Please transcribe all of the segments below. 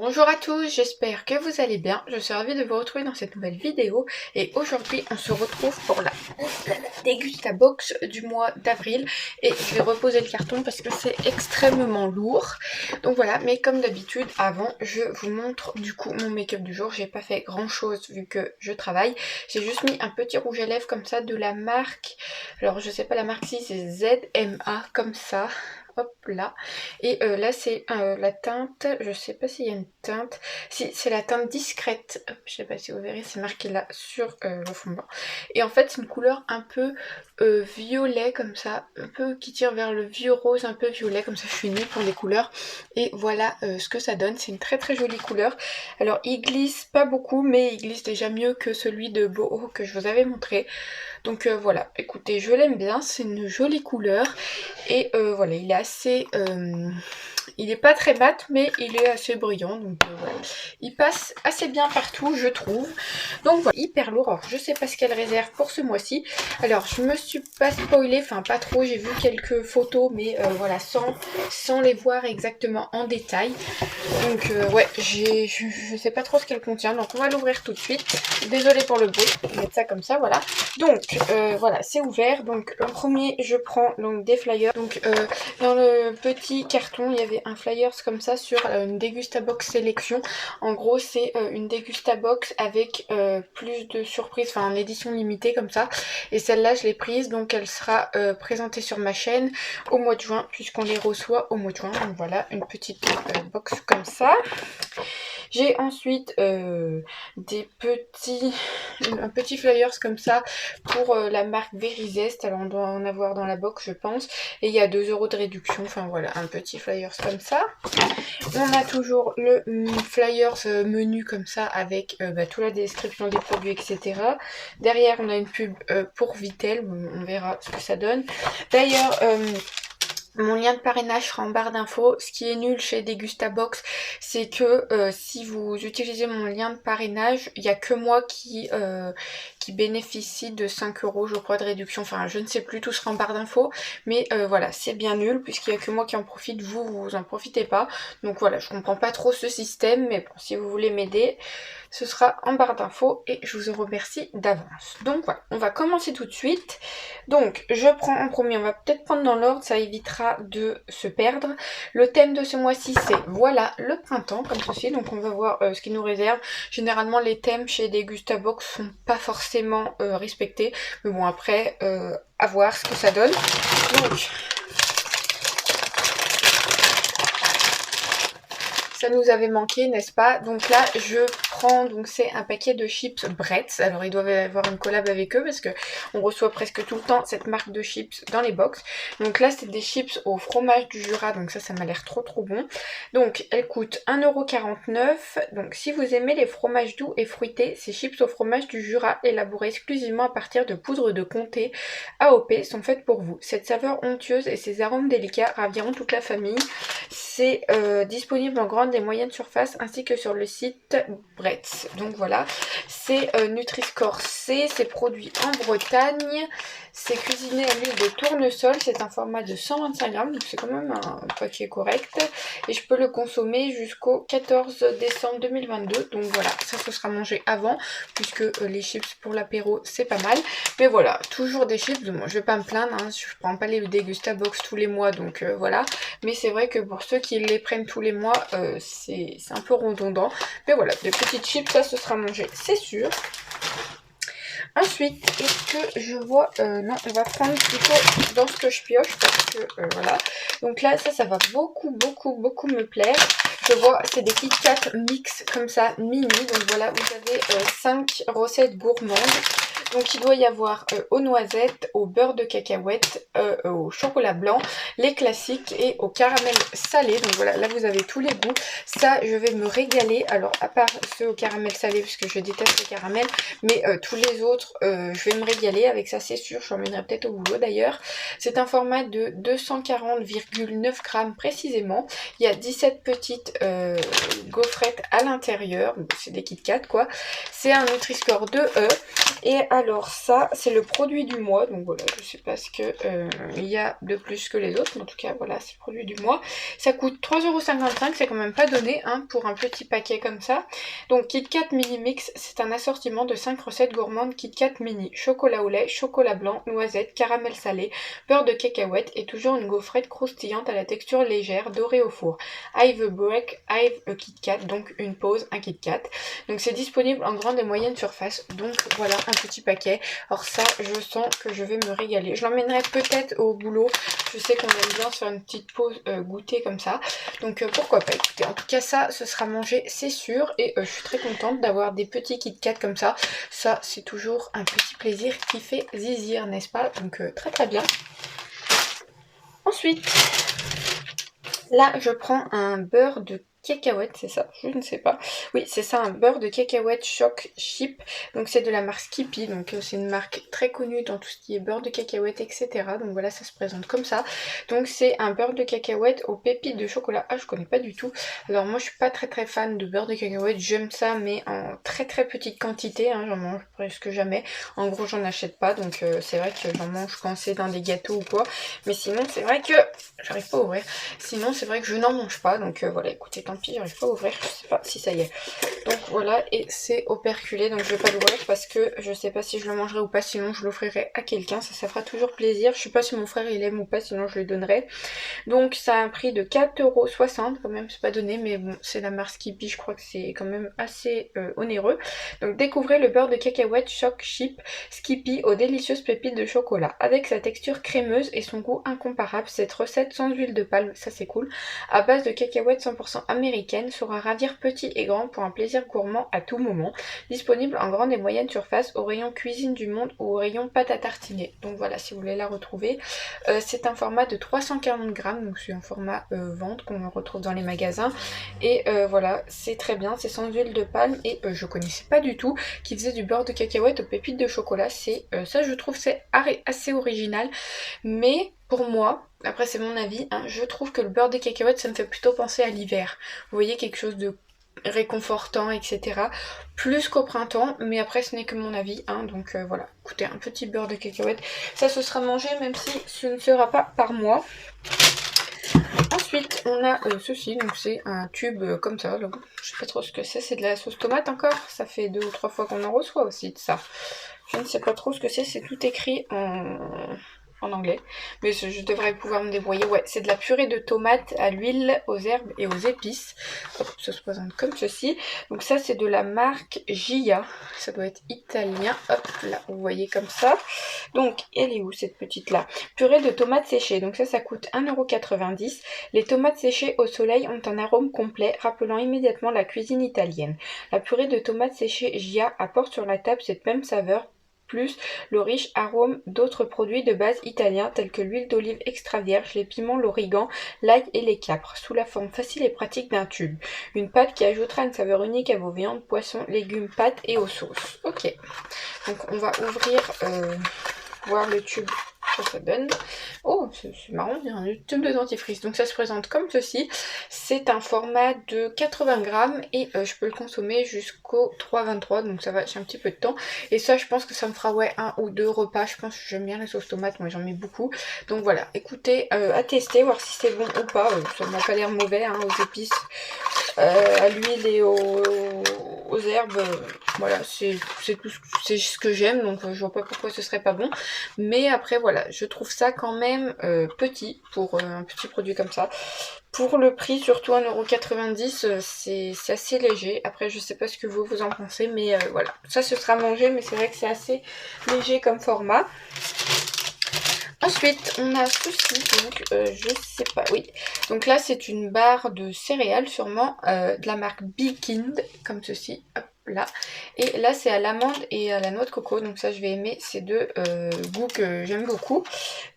Bonjour à tous, j'espère que vous allez bien. Je suis ravie de vous retrouver dans cette nouvelle vidéo et aujourd'hui on se retrouve pour la Dégustabox du mois d'avril et je vais reposer le carton parce que c'est extrêmement lourd. Donc voilà, mais comme d'habitude avant je vous montre du coup mon make-up du jour. J'ai pas fait grand chose vu que je travaille. J'ai juste mis un petit rouge à lèvres comme ça de la marque, alors je sais pas la marque, si c'est ZMA comme ça. Hop là, et là c'est la teinte, je sais pas s'il y a une teinte, si c'est la teinte discrète. Hop, je sais pas si vous verrez, c'est marqué là sur le fond blanc. Et en fait c'est une couleur un peu violet comme ça, un peu qui tire vers le vieux rose, un peu violet comme ça. Je suis nulle pour les couleurs et voilà ce que ça donne. C'est une très très jolie couleur. Alors il glisse pas beaucoup mais il glisse déjà mieux que celui de Boho que je vous avais montré. Donc voilà, écoutez, je l'aime bien, c'est une jolie couleur. Et voilà, il est assez... il est pas très mat, mais il est assez brillant. Donc voilà. Il passe assez bien partout, je trouve. Donc voilà, hyper lourd. Alors, je sais pas ce qu'elle réserve pour ce mois-ci. Alors, je me suis pas spoilée, enfin pas trop. J'ai vu quelques photos, mais voilà, sans les voir exactement en détail. Donc ouais, je sais pas trop ce qu'elle contient. Donc on va l'ouvrir tout de suite. Désolée pour le bruit, je vais mettre ça comme ça, voilà. Donc voilà, c'est ouvert. Donc en premier, je prends donc des flyers. Donc dans le petit carton, il y avait un flyers comme ça sur une Dégustabox sélection. En gros, c'est une Dégustabox avec plus de surprises, enfin l'édition limitée comme ça. Et celle-là, je l'ai prise, donc elle sera présentée sur ma chaîne au mois de juin, puisqu'on les reçoit au mois de juin. Donc voilà, une petite box comme ça. J'ai ensuite un petit flyers comme ça pour la marque Verizest. Alors on doit en avoir dans la box je pense. Et il y a 2 € de réduction. Enfin voilà, un petit flyers comme ça. On a toujours le flyers menu comme ça avec toute la description des produits, etc. Derrière on a une pub pour Vitel. On verra ce que ça donne. D'ailleurs... mon lien de parrainage sera en barre d'infos. Ce qui est nul chez Dégustabox, c'est que si vous utilisez mon lien de parrainage, il n'y a que moi qui bénéficie de 5 € je crois de réduction. Enfin je ne sais plus, tout sera en barre d'infos. Mais voilà, c'est bien nul puisqu'il n'y a que moi qui en profite, vous en profitez pas. Donc voilà, je comprends pas trop ce système. Mais bon, si vous voulez m'aider, ce sera en barre d'infos et je vous en remercie d'avance. Donc voilà, on va commencer tout de suite. Donc je prends en premier, on va peut-être prendre dans l'ordre, ça évitera de se perdre. Le thème de ce mois-ci c'est voilà le printemps comme ceci. Donc on va voir ce qu'il nous réserve. Généralement les thèmes chez Dégustabox sont pas forcément respectés. Mais bon après à voir ce que ça donne. Donc ça nous avait manqué, n'est-ce pas? Donc là, je prends, donc c'est un paquet de chips Bretz. Alors ils doivent avoir une collab avec eux parce que on reçoit presque tout le temps cette marque de chips dans les box. Donc là, c'est des chips au fromage du Jura. Donc ça m'a l'air trop trop bon. Donc elles coûtent 1,49 €. Donc si vous aimez les fromages doux et fruités, ces chips au fromage du Jura élaborés exclusivement à partir de poudre de comté AOP sont faites pour vous. Cette saveur onctueuse et ses arômes délicats raviront toute la famille. C'est disponible en grande et moyenne surface ainsi que sur le site Bretz. Donc voilà, c'est Nutri-Score C, c'est produit en Bretagne, c'est cuisiné à l'huile de tournesol, c'est un format de 125 grammes, donc c'est quand même un paquet correct. Et je peux le consommer jusqu'au 14 décembre 2022, donc voilà, ça ce sera mangé avant, puisque les chips pour l'apéro c'est pas mal. Mais voilà, toujours des chips, bon, je vais pas me plaindre, hein, je prends pas les Dégustabox tous les mois, donc voilà. Mais c'est vrai que pour ceux qui les prennent tous les mois, c'est un peu redondant. Mais voilà, des petites chips, ça ce sera mangé, c'est sûr. Ensuite, est-ce que je vois... non, on va prendre plutôt dans ce que je pioche parce que voilà. Donc là, ça va beaucoup me plaire. Je vois, c'est des Kit Kat mix comme ça, mini. Donc voilà, vous avez 5 recettes gourmandes. Donc il doit y avoir aux noisettes, au beurre de cacahuète, au chocolat blanc, les classiques et au caramel salé. Donc voilà, là vous avez tous les goûts. Ça, je vais me régaler. Alors à part ceux au caramel salé, parce que je déteste le caramel, mais tous les autres, je vais me régaler avec ça, c'est sûr. Je l'emmènerai peut-être au boulot d'ailleurs. C'est un format de 240,9 grammes précisément. Il y a 17 petites gaufrettes à l'intérieur. C'est des Kit Kat quoi. C'est un Nutri-Score 2E. Et Alors ça, c'est le produit du mois, donc voilà, je sais pas ce que il y a de plus que les autres, mais en tout cas voilà, c'est le produit du mois. Ça coûte 3,55 €, c'est quand même pas donné hein, pour un petit paquet comme ça. Donc KitKat Mini Mix, c'est un assortiment de 5 recettes gourmandes KitKat Mini, chocolat au lait, chocolat blanc, noisette, caramel salé, beurre de cacahuète et toujours une gaufrette croustillante à la texture légère, dorée au four. I've a break, I've a KitKat, donc une pause, un KitKat. Donc c'est disponible en grande et moyenne surface, donc voilà un petit paquet. Alors ça, je sens que je vais me régaler. Je l'emmènerai peut-être au boulot. Je sais qu'on aime bien se faire une petite pause goûter comme ça. Donc pourquoi pas. Écoutez, en tout cas ça, ce sera mangé, c'est sûr. Et je suis très contente d'avoir des petits Kit Kat comme ça. Ça, c'est toujours un petit plaisir qui fait zizir, n'est-ce pas? Donc très très bien. Ensuite, là, je prends un beurre de cacahuète, c'est ça? Je ne sais pas. Oui, c'est ça, un beurre de cacahuète choc chip. Donc c'est de la marque Skippy, donc c'est une marque très connue dans tout ce qui est beurre de cacahuète, etc. Donc voilà, ça se présente comme ça. Donc c'est un beurre de cacahuète aux pépites de chocolat. Ah, je connais pas du tout. Alors moi, je suis pas très fan de beurre de cacahuète. J'aime ça, mais en très petite quantité. Hein, j'en mange presque jamais. En gros, j'en achète pas, donc c'est vrai que j'en mange quand c'est dans des gâteaux ou quoi. Mais sinon, c'est vrai que j'arrive pas à ouvrir. Sinon, c'est vrai que je n'en mange pas. Donc voilà, écoutez, tant pis, j'arrive pas à ouvrir. Je sais pas si ça y est. Donc voilà, et c'est operculé. Donc je vais pas l'ouvrir parce que je sais pas si je le mangerai ou pas. Sinon, je l'offrirai à quelqu'un. Ça fera toujours plaisir. Je sais pas si mon frère il aime ou pas. Sinon, je lui donnerai. Donc ça a un prix de 4,60 € quand même. C'est pas donné, mais bon, c'est la marque Skippy. Je crois que c'est quand même assez onéreux. Donc découvrez le beurre de cacahuète choc chip Skippy aux délicieuses pépites de chocolat. Avec sa texture crémeuse et son goût incomparable, cette recette sans huile de palme, ça c'est cool, à base de cacahuètes 100% américaines, saura ravir petits et grands pour un plaisir gourmand à tout moment. Disponible en grande et moyenne surface au rayon cuisine du monde ou au rayon pâte à tartiner. Donc voilà, si vous voulez la retrouver. C'est un format de 340 grammes, donc c'est un format vente qu'on retrouve dans les magasins. Et voilà, c'est très bien, c'est sans huile de palme et je connaissais pas du tout qui faisait du beurre de cacahuète aux pépites de chocolat. C'est ça, je trouve c'est assez original, mais pour moi, après c'est mon avis, hein, je trouve que le beurre de cacahuète ça me fait plutôt penser à l'hiver. Vous voyez, quelque chose de réconfortant, etc. Plus qu'au printemps, mais après ce n'est que mon avis, hein, donc voilà. Écoutez, un petit beurre de cacahuète, ça se sera mangé même si ce ne sera pas par mois. Ensuite, on a ceci, donc c'est un tube comme ça, donc, je sais pas trop ce que c'est de la sauce tomate encore, ça fait 2 ou 3 fois qu'on en reçoit aussi de ça. Je ne sais pas trop ce que c'est tout écrit en anglais, mais je devrais pouvoir me débrouiller. Ouais, c'est de la purée de tomates à l'huile, aux herbes et aux épices. Hop, ça se présente comme ceci. Donc ça, c'est de la marque Gia, ça doit être italien. Hop, là, vous voyez comme ça. Donc, elle est où cette petite là? Purée de tomates séchées, donc ça coûte 1,90 €. Les tomates séchées au soleil ont un arôme complet, rappelant immédiatement la cuisine italienne. La purée de tomates séchées Gia apporte sur la table cette même saveur, plus le riche arôme d'autres produits de base italiens tels que l'huile d'olive extra vierge, les piments, l'origan, l'ail et les capres, sous la forme facile et pratique d'un tube. Une pâte qui ajoutera une saveur unique à vos viandes, poissons, légumes, pâtes et aux sauces. Ok, donc on va ouvrir, voir le tube que ça donne. Oh, c'est marrant, il y a un tube de dentifrice. Donc ça se présente comme ceci. C'est un format de 80 grammes et je peux le consommer jusqu'au 3,23, donc ça va, j'ai un petit peu de temps. Et ça, je pense que ça me fera ouais 1 ou 2 repas. Je pense que j'aime bien les sauces tomates, moi j'en mets beaucoup. Donc voilà, écoutez, à tester, voir si c'est bon ou pas. Ça m'a pas l'air mauvais, hein, aux épices, à l'huile et aux herbes. Voilà, c'est tout, c'est ce que j'aime, donc je vois pas pourquoi ce serait pas bon. Mais après voilà, je trouve ça quand même petit pour un petit produit comme ça. Pour le prix, surtout 1,90 €, c'est assez léger. Après, je sais pas ce que vous en pensez, mais voilà. Ça, ce sera mangé, mais c'est vrai que c'est assez léger comme format. Ensuite, on a ceci, donc je sais pas, oui. Donc là, c'est une barre de céréales, sûrement, de la marque Beekind, comme ceci, hop là. Et là, c'est à l'amande et à la noix de coco, donc ça, je vais aimer ces deux goûts que j'aime beaucoup.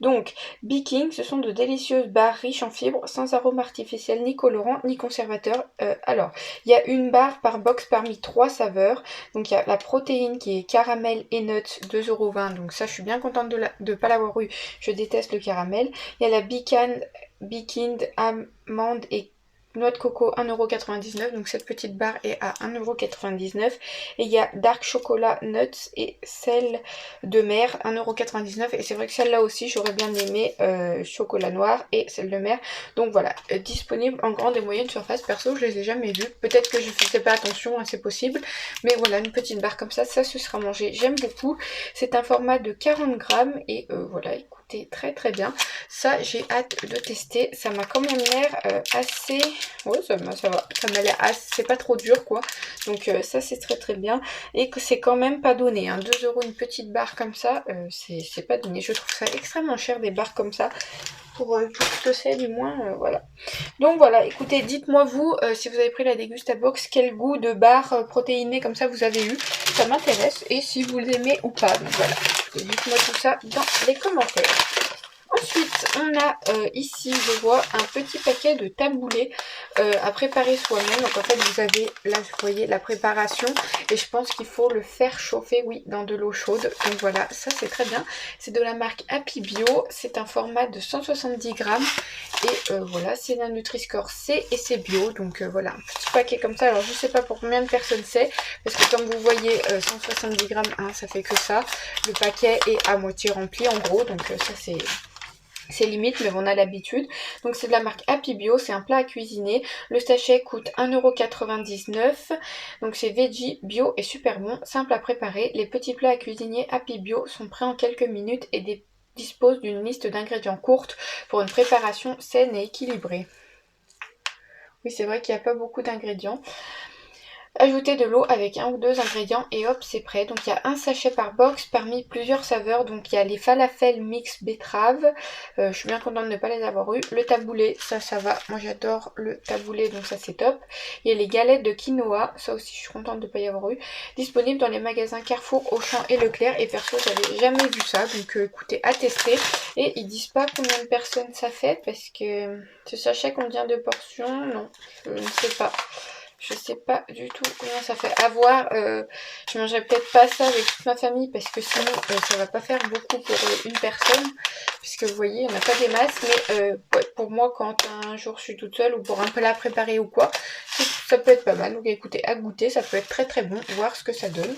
Donc, Beekind, ce sont de délicieuses barres riches en fibres, sans arôme artificiel, ni colorant, ni conservateur. Alors, il y a une barre par box parmi 3 saveurs. Donc, il y a la protéine qui est caramel et nuts, 2,20 €, donc ça, je suis bien contente de ne pas l'avoir eu. Je déteste le caramel. Il y a la Beekind amande et noix de coco 1,99€, donc cette petite barre est à 1,99€. Et il y a dark chocolat nuts et sel de mer 1,99€. Et c'est vrai que celle-là aussi j'aurais bien aimé chocolat noir et sel de mer. Donc voilà, disponible en grande et moyenne surface. Perso je les ai jamais vus, peut-être que je faisais pas attention, hein, c'est possible. Mais voilà, une petite barre comme ça se sera mangé. J'aime beaucoup. C'est un format de 40 grammes et voilà, écoutez, très très bien. Ça j'ai hâte de tester. Ça m'a quand même l'air assez... Ouais, ça va, ça m'a l'air assez... C'est pas trop dur quoi. Donc ça c'est très très bien. Et que c'est quand même pas donné. Hein. 2€ une petite barre comme ça, c'est pas donné. Je trouve ça extrêmement cher des barres comme ça. Pour ce que c'est du moins, voilà. Donc voilà, écoutez, dites-moi vous, si vous avez pris la Degustabox, quel goût de barre protéinée comme ça vous avez eu. Ça m'intéresse. Et si vous l'aimez ou pas. Donc voilà, dites-moi tout ça dans les commentaires. Ensuite, on a ici, je vois, un petit paquet de taboulés à préparer soi-même. Donc en fait, vous avez, là, vous voyez, la préparation. Et je pense qu'il faut le faire chauffer, oui, dans de l'eau chaude. Donc voilà, ça c'est très bien. C'est de la marque Happy Bio. C'est un format de 170 grammes. Et voilà, c'est d'un Nutri-Score C et c'est bio. Donc voilà, un petit paquet comme ça. Alors je sais pas pour combien de personnes c'est. Parce que comme vous voyez, 170 grammes, hein, ça fait que ça. Le paquet est à moitié rempli en gros. Donc ça c'est limite, mais on a l'habitude. Donc c'est de la marque Happy Bio, c'est un plat à cuisiner. Le sachet coûte 1,99€. Donc c'est veggie, bio et super bon, simple à préparer. Les petits plats à cuisiner Happy Bio sont prêts en quelques minutes et disposent d'une liste d'ingrédients courte pour une préparation saine et équilibrée. Oui, c'est vrai qu'il n'y a pas beaucoup d'ingrédients. Ajoutez de l'eau avec un ou deux ingrédients et hop, c'est prêt. Donc il y a un sachet par box parmi plusieurs saveurs. Donc il y a les falafels mix betterave. Je suis bien contente de ne pas les avoir eu. Le taboulé, ça va. Moi j'adore le taboulé, donc ça c'est top. Il y a les galettes de quinoa. Ça aussi je suis contente de ne pas y avoir eu. Disponible dans les magasins Carrefour, Auchan et Leclerc. Et perso, j'avais jamais vu ça. Donc écoutez, à tester. Et ils disent pas combien de personnes ça fait parce que ce sachet combien de portions? Non, je ne sais pas. Je sais pas du tout combien ça fait. À voir, je mangerai peut-être pas ça avec toute ma famille parce que sinon ça va pas faire beaucoup pour une personne. Puisque vous voyez, on n'a pas des masses. Mais ouais, pour moi, quand un jour je suis toute seule ou pour un plat préparé ou quoi, ça peut être pas mal. Donc écoutez, à goûter, ça peut être très très bon. Voir ce que ça donne.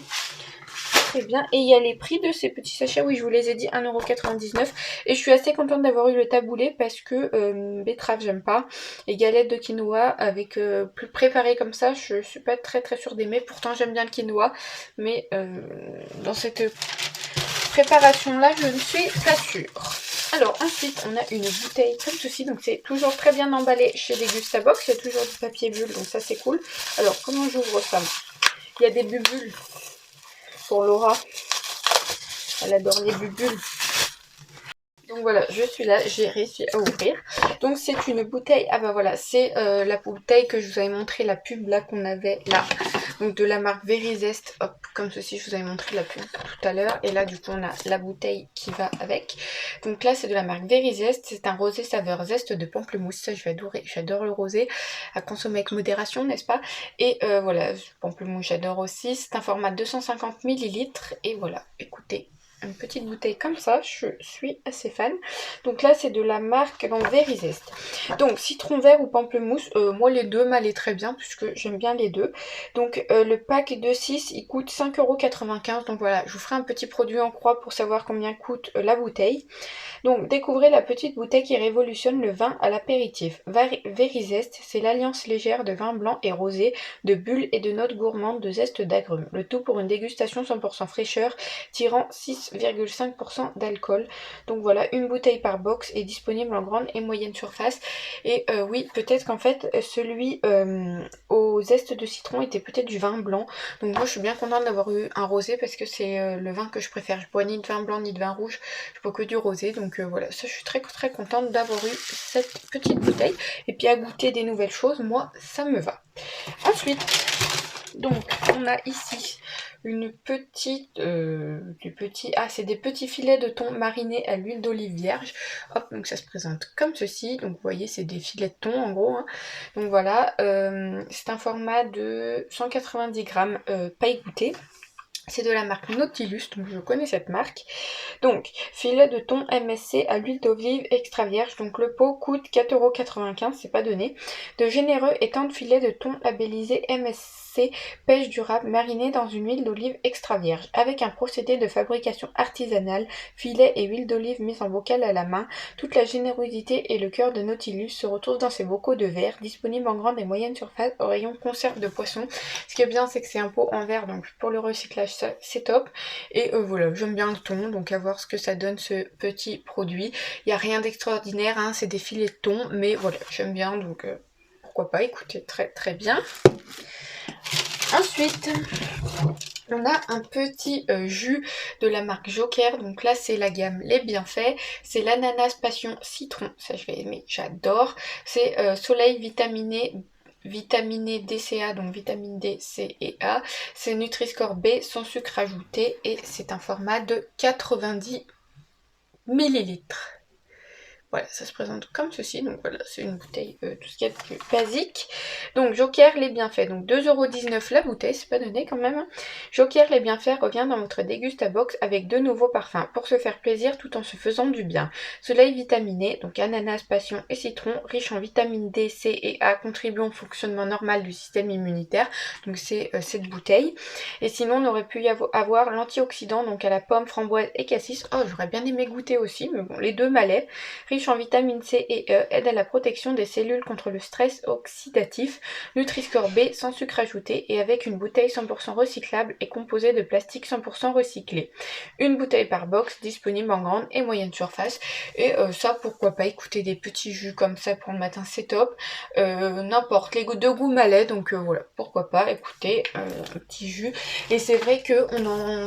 Très bien. Et il y a les prix de ces petits sachets, oui je vous les ai dit, 1,99€. Et je suis assez contente d'avoir eu le taboulé parce que betterave j'aime pas. Et galettes de quinoa avec plus préparé comme ça, je suis pas très très sûre d'aimer. Pourtant j'aime bien le quinoa. Mais dans cette préparation là, je ne suis pas sûre. Alors ensuite on a une bouteille comme ceci, donc c'est toujours très bien emballé chez Degustabox, il y a toujours du papier bulle, donc ça c'est cool. Alors comment j'ouvre ça? Il y a des bulles pour Laura. Elle adore les bulles. Donc voilà, je suis là, j'ai réussi à ouvrir. Donc c'est une bouteille, ah bah voilà, c'est la bouteille que je vous avais montré, la pub là qu'on avait là. Donc de la marque Verizest, hop, comme ceci, je vous avais montré la pub tout à l'heure. Et là du coup on a la bouteille qui va avec. Donc là c'est de la marque Verizest, c'est un rosé saveur zeste de pamplemousse. Ça je vais adorer, j'adore le rosé, à consommer avec modération, n'est-ce pas? Et voilà, pamplemousse j'adore aussi. C'est un format 250 ml. Et voilà, écoutez. Une petite bouteille comme ça, je suis assez fan. Donc là c'est de la marque Verizest. Donc citron vert ou pamplemousse, moi les deux m'allaient très bien puisque j'aime bien les deux. Donc le pack de 6 il coûte 5,95€. Donc voilà, je vous ferai un petit produit en croix pour savoir combien coûte la bouteille. Donc découvrez la petite bouteille qui révolutionne le vin à l'apéritif. Verizest, c'est l'alliance légère de vin blanc et rosé, de bulles et de notes gourmandes de zeste d'agrumes. Le tout pour une dégustation 100% fraîcheur, tirant 6,5% d'alcool. Donc voilà, une bouteille par box est disponible en grande et moyenne surface. Et oui, peut-être qu'en fait, celui au zeste de citron était peut-être du vin blanc. Donc moi, je suis bien contente d'avoir eu un rosé parce que c'est le vin que je préfère. Je bois ni de vin blanc ni de vin rouge, je bois que du rosé. Donc voilà, ça, je suis très très contente d'avoir eu cette petite bouteille. Et puis à goûter des nouvelles choses, moi, ça me va. Ensuite, donc, on a ici une petite, c'est des petits filets de thon marinés à l'huile d'olive vierge. Hop, donc ça se présente comme ceci. Donc vous voyez, c'est des filets de thon en gros. Hein. Donc voilà, c'est un format de 190 grammes, pas égoutté. C'est de la marque Nautilus, donc je connais cette marque. Donc, filet de thon MSC à l'huile d'olive extra vierge. Donc le pot coûte 4,95 €, c'est pas donné. De généreux et tendres filets de thon labellisés MSC pêche durable marinés dans une huile d'olive extra vierge. Avec un procédé de fabrication artisanale, filet et huile d'olive mis en bocal à la main. Toute la générosité et le cœur de Nautilus se retrouvent dans ces bocaux de verre, disponibles en grande et moyenne surface au rayon conserve de poisson. Ce qui est bien, c'est que c'est un pot en verre, donc pour le recyclage, ça c'est top. Et voilà, j'aime bien le thon, donc à voir ce que ça donne ce petit produit. Il n'y a rien d'extraordinaire, hein, c'est des filets de thon, mais voilà, j'aime bien, donc pourquoi pas, écoutez, très très bien. Ensuite, on a un petit jus de la marque Joker, donc là c'est la gamme Les Bienfaits, c'est l'ananas passion citron, ça je vais aimer, j'adore. C'est soleil vitaminé DCA, donc vitamine D, C et A. C'est Nutri-Score B sans sucre ajouté et c'est un format de 90 millilitres. Voilà, ça se présente comme ceci, donc voilà, c'est une bouteille, tout ce qu'il y a de plus basique. Donc Joker les bienfaits, donc 2,19 € la bouteille, c'est pas donné quand même. Joker les bienfaits revient dans votre Dégustabox avec deux nouveaux parfums, pour se faire plaisir tout en se faisant du bien. Soleil vitaminé, donc ananas, passion et citron, riche en vitamine D, C et A, contribuant au fonctionnement normal du système immunitaire, donc c'est cette bouteille. Et sinon on aurait pu y avoir l'antioxydant, donc à la pomme, framboise et cassis. Oh, j'aurais bien aimé goûter aussi, mais bon, les deux m'allaient. Riche en vitamine C et E, aide à la protection des cellules contre le stress oxydatif. Nutri-Score B sans sucre ajouté et avec une bouteille 100% recyclable et composée de plastique 100% recyclé. Une bouteille par box, disponible en grande et moyenne surface. Et ça, pourquoi pas, écouter des petits jus comme ça pour le matin, c'est top. N'importe, les deux goûts m'allaient, donc voilà, pourquoi pas, écoutez, un petit jus. Et c'est vrai que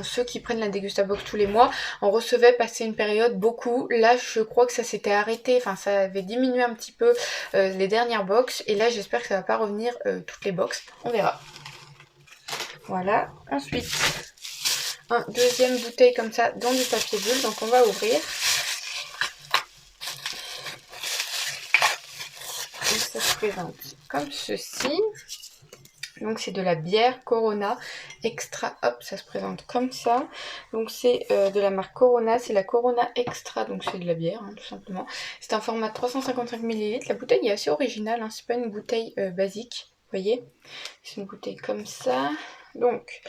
ceux qui prennent la Dégustabox tous les mois, on recevait passer une période beaucoup. Là, je crois que ça s'était arrêté, enfin ça avait diminué un petit peu les dernières box. Et là, j'espère que ça va pas revenir toutes les box. On verra. Voilà. Ensuite, un deuxième bouteille comme ça dans du papier bulle. Donc on va ouvrir. Et ça se présente comme ceci. Donc c'est de la bière Corona Extra, hop, ça se présente comme ça. Donc c'est de la marque Corona, c'est la Corona Extra, donc c'est de la bière, hein, tout simplement. C'est un format de 355 ml, la bouteille est assez originale, hein, c'est pas une bouteille basique, vous voyez. C'est une bouteille comme ça. Donc,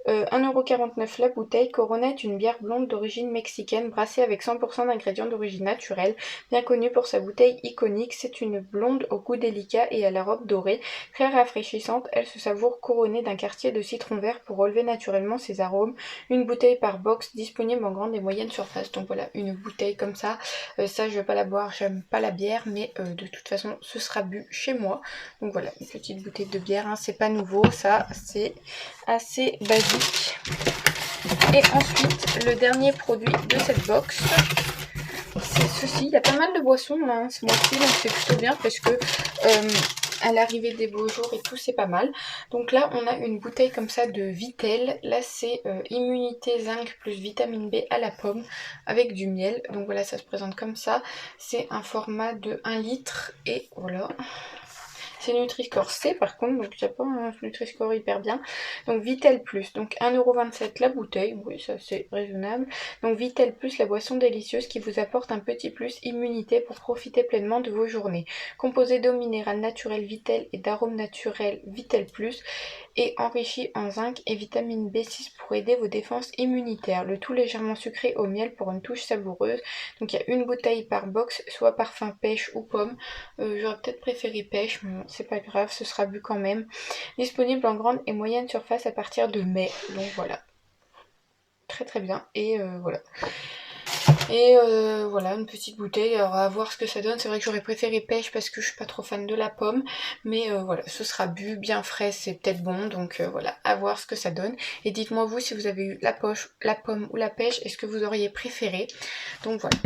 1,49 € la bouteille. Corona est une bière blonde d'origine mexicaine brassée avec 100% d'ingrédients d'origine naturelle. Bien connue pour sa bouteille iconique, c'est une blonde au goût délicat et à la robe dorée. Très rafraîchissante, elle se savoure couronnée d'un quartier de citron vert pour relever naturellement ses arômes. Une bouteille par box, disponible en grande et moyenne surface. Donc voilà, une bouteille comme ça. Ça, je vais pas la boire, j'aime pas la bière, mais de toute façon, ce sera bu chez moi. Donc voilà, une petite bouteille de bière, hein, c'est pas nouveau, ça, c'est assez basique. Et ensuite, le dernier produit de cette box, c'est ceci. Il y a pas mal de boissons hein, ce mois-ci, donc c'est plutôt bien parce que à l'arrivée des beaux jours et tout, c'est pas mal. Donc là, on a une bouteille comme ça de Vitel. Là, c'est immunité zinc plus vitamine B à la pomme avec du miel. Donc voilà, ça se présente comme ça. C'est un format de 1 litre et voilà. C'est Nutri-Score C par contre, donc il n'y a pas un Nutri-Score hyper bien. Donc Vitel Plus, donc 1,27 € la bouteille, oui ça c'est raisonnable. Donc Vitel Plus, la boisson délicieuse qui vous apporte un petit plus immunité pour profiter pleinement de vos journées. Composé d'eau minérale naturelle Vitel et d'arômes naturels Vitel Plus et enrichi en zinc et vitamine B6 pour aider vos défenses immunitaires. Le tout légèrement sucré au miel pour une touche savoureuse. Donc il y a une bouteille par box, soit parfum pêche ou pomme. J'aurais peut-être préféré pêche, mais bon, c'est pas grave, ce sera bu quand même. Disponible en grande et moyenne surface à partir de mai. Donc voilà. Très très bien. Et voilà. Et voilà, une petite bouteille. Alors à voir ce que ça donne. C'est vrai que j'aurais préféré pêche parce que je suis pas trop fan de la pomme. Mais voilà, ce sera bu, bien frais, c'est peut-être bon. Donc voilà, à voir ce que ça donne. Et dites-moi vous si vous avez eu la pomme ou la pêche, est-ce que vous auriez préféré. Donc voilà.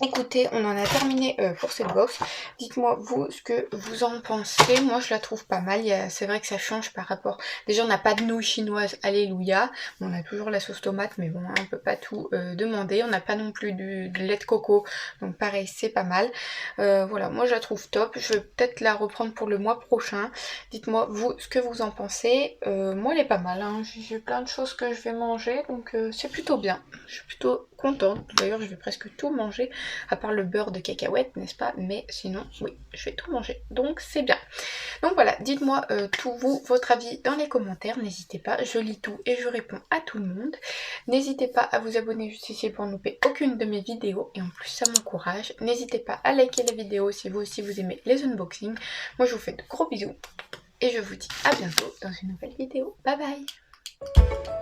Écoutez, on en a terminé pour cette box. Dites-moi vous ce que vous en pensez. Moi je la trouve pas mal. C'est vrai que ça change par rapport. Déjà on n'a pas de nouilles chinoises, alléluia. Bon, on a toujours la sauce tomate, mais bon, hein, on peut pas tout demander. On n'a pas non plus du lait de coco, donc pareil, c'est pas mal. Voilà, moi je la trouve top. Je vais peut-être la reprendre pour le mois prochain. Dites-moi vous ce que vous en pensez. Moi elle est pas mal, hein. J'ai plein de choses que je vais manger, donc c'est plutôt bien. Je suis plutôt contente. D'ailleurs je vais presque tout manger à part le beurre de cacahuète, n'est-ce pas? Mais sinon, oui, je vais tout manger, donc c'est bien. Donc voilà, dites-moi tout vous, votre avis dans les commentaires, n'hésitez pas, je lis tout et je réponds à tout le monde. N'hésitez pas à vous abonner juste ici pour ne louper aucune de mes vidéos, et en plus ça m'encourage. N'hésitez pas à liker la vidéo si vous aussi vous aimez les unboxings. Moi je vous fais de gros bisous, et je vous dis à bientôt dans une nouvelle vidéo. Bye bye!